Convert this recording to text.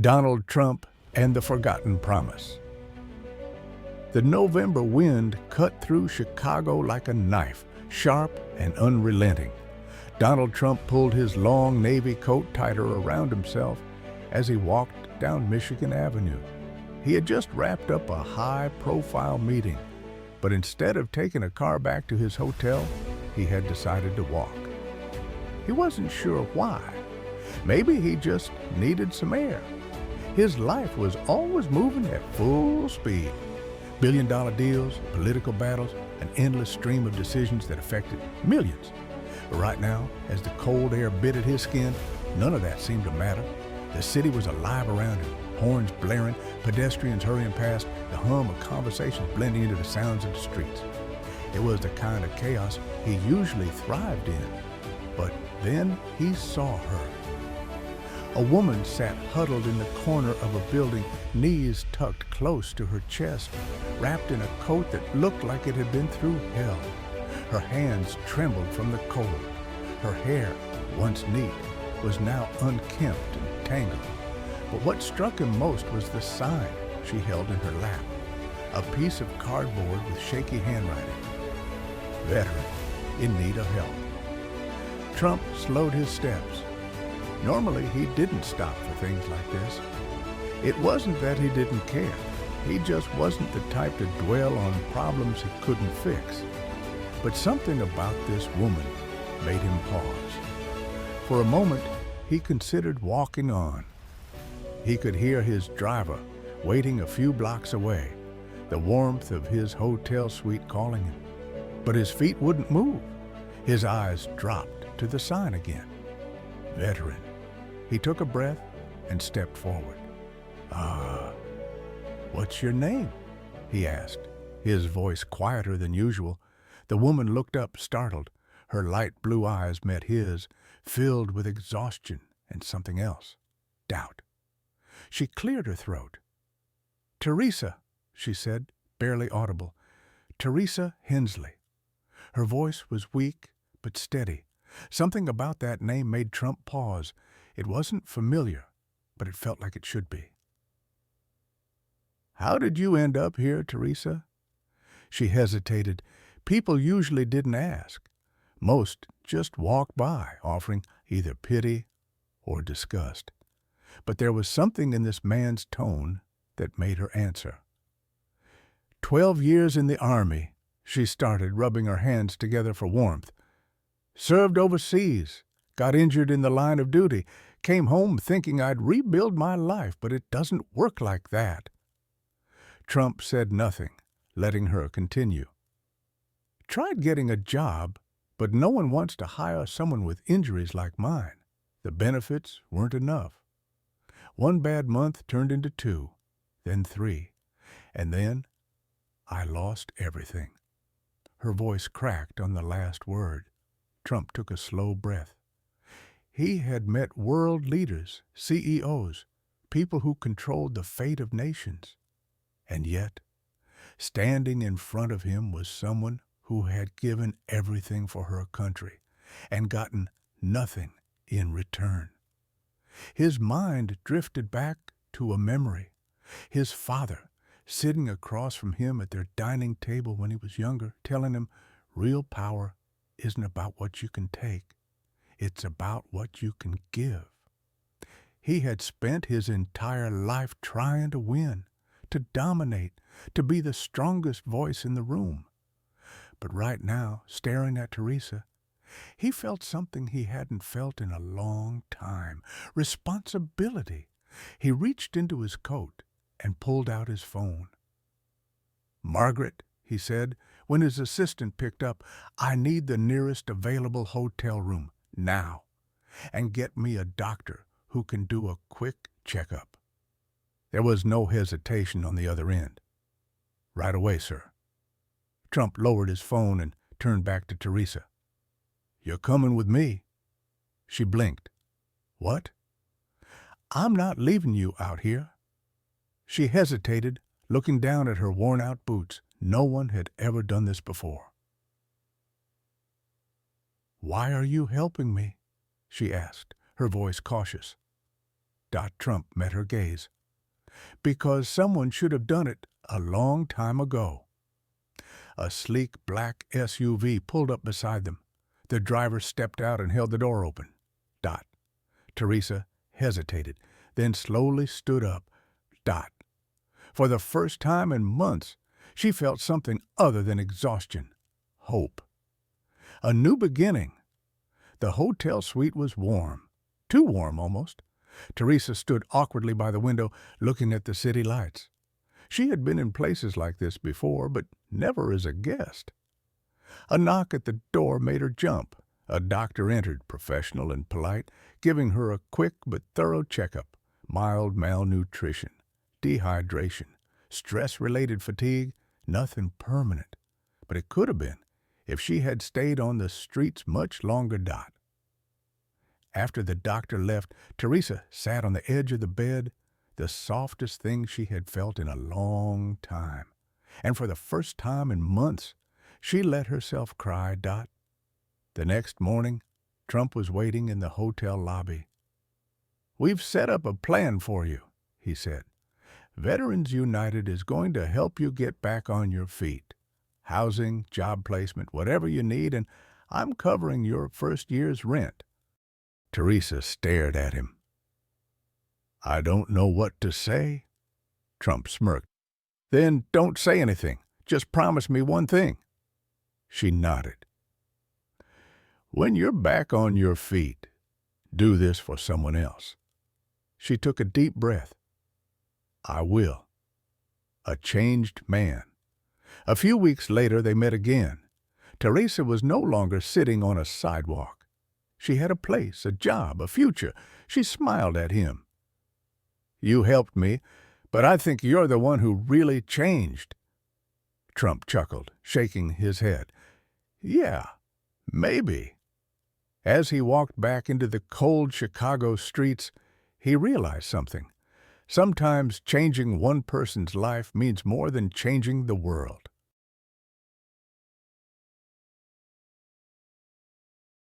Donald Trump and the Forgotten Promise. The November wind cut through Chicago like a knife, sharp and unrelenting. Donald Trump pulled his long navy coat tighter around himself as he walked down Michigan Avenue. He had just wrapped up a high-profile meeting, but instead of taking a car back to his hotel, he had decided to walk. He wasn't sure why. Maybe he just needed some air. His life was always moving at full speed. Billion-dollar deals, political battles, an endless stream of decisions that affected millions. But right now, as the cold air bit at his skin, none of that seemed to matter. The city was alive around him, horns blaring, pedestrians hurrying past, the hum of conversations blending into the sounds of the streets. It was the kind of chaos he usually thrived in. But then he saw her. A woman sat huddled in the corner of a building, knees tucked close to her chest, wrapped in a coat that looked like it had been through hell. Her hands trembled from the cold. Her hair, once neat, was now unkempt and tangled. But what struck him most was the sign she held in her lap, a piece of cardboard with shaky handwriting. Veteran, in need of help. Trump slowed his steps. Normally, he didn't stop for things like this. It wasn't that he didn't care. He just wasn't the type to dwell on problems he couldn't fix. But something about this woman made him pause. For a moment, he considered walking on. He could hear his driver waiting a few blocks away, the warmth of his hotel suite calling him. But his feet wouldn't move. His eyes dropped to the sign again. Veteran. He took a breath and stepped forward. What's your name?" he asked, his voice quieter than usual. The woman looked up, startled. Her light blue eyes met his, filled with exhaustion and something else, doubt. She cleared her throat. "Teresa," she said, barely audible. "Teresa Hensley." Her voice was weak but steady. Something about that name made Trump pause. It wasn't familiar, but it felt like it should be. "How did you end up here, Teresa?" She hesitated. People usually didn't ask. Most just walked by, offering either pity or disgust. But there was something in this man's tone that made her answer. 12 years in the Army," she started, rubbing her hands together for warmth. "Served overseas, got injured in the line of duty, came home thinking I'd rebuild my life, but it doesn't work like that." Trump said nothing, letting her continue. "Tried getting a job, but no one wants to hire someone with injuries like mine. The benefits weren't enough. One bad month turned into 2, then 3, and then I lost everything." Her voice cracked on the last word. Trump took a slow breath. He had met world leaders, CEOs, people who controlled the fate of nations. And yet, standing in front of him was someone who had given everything for her country and gotten nothing in return. His mind drifted back to a memory. His father, sitting across from him at their dining table when he was younger, telling him, "Real power isn't about what you can take. It's about what you can give." He had spent his entire life trying to win, to dominate, to be the strongest voice in the room. But right now, staring at Teresa, he felt something he hadn't felt in a long time. Responsibility. He reached into his coat and pulled out his phone. "Margaret," he said, when his assistant picked up, "I need the nearest available hotel room, now. And get me a doctor who can do a quick checkup." There was no hesitation on the other end. "Right away, sir." Trump lowered his phone and turned back to Teresa. "You're coming with me." She blinked. "What?" "I'm not leaving you out here." She hesitated, looking down at her worn-out boots. No one had ever done this before. "Why are you helping me?" she asked, her voice cautious. Trump met her gaze. Because someone should have done it a long time ago. A sleek black SUV pulled up beside them. The driver stepped out and held the door open. Teresa hesitated, then slowly stood up. For the first time in months, she felt something other than exhaustion. Hope. A new beginning. The hotel suite was warm. Too warm, almost. Teresa stood awkwardly by the window, looking at the city lights. She had been in places like this before, but never as a guest. A knock at the door made her jump. A doctor entered, professional and polite, giving her a quick but thorough checkup. Mild malnutrition, dehydration, stress-related fatigue, nothing permanent. But it could have been if she had stayed on the streets much longer. After the doctor left, Teresa sat on the edge of the bed, the softest thing she had felt in a long time. And for the first time in months, she let herself cry. The next morning, Trump was waiting in the hotel lobby. "We've set up a plan for you," he said. "Veterans United is going to help you get back on your feet. Housing, job placement, whatever you need, and I'm covering your first year's rent." Teresa stared at him. "I don't know what to say." Trump smirked. "Then don't say anything. Just promise me one thing." She nodded. "When you're back on your feet, do this for someone else." She took a deep breath. "I will." A changed man. A few weeks later they met again. Teresa was no longer sitting on a sidewalk. She had a place, a job, a future. She smiled at him. "You helped me, but I think you're the one who really changed." Trump chuckled, shaking his head. "Yeah, maybe." As he walked back into the cold Chicago streets, he realized something. Sometimes changing one person's life means more than changing the world.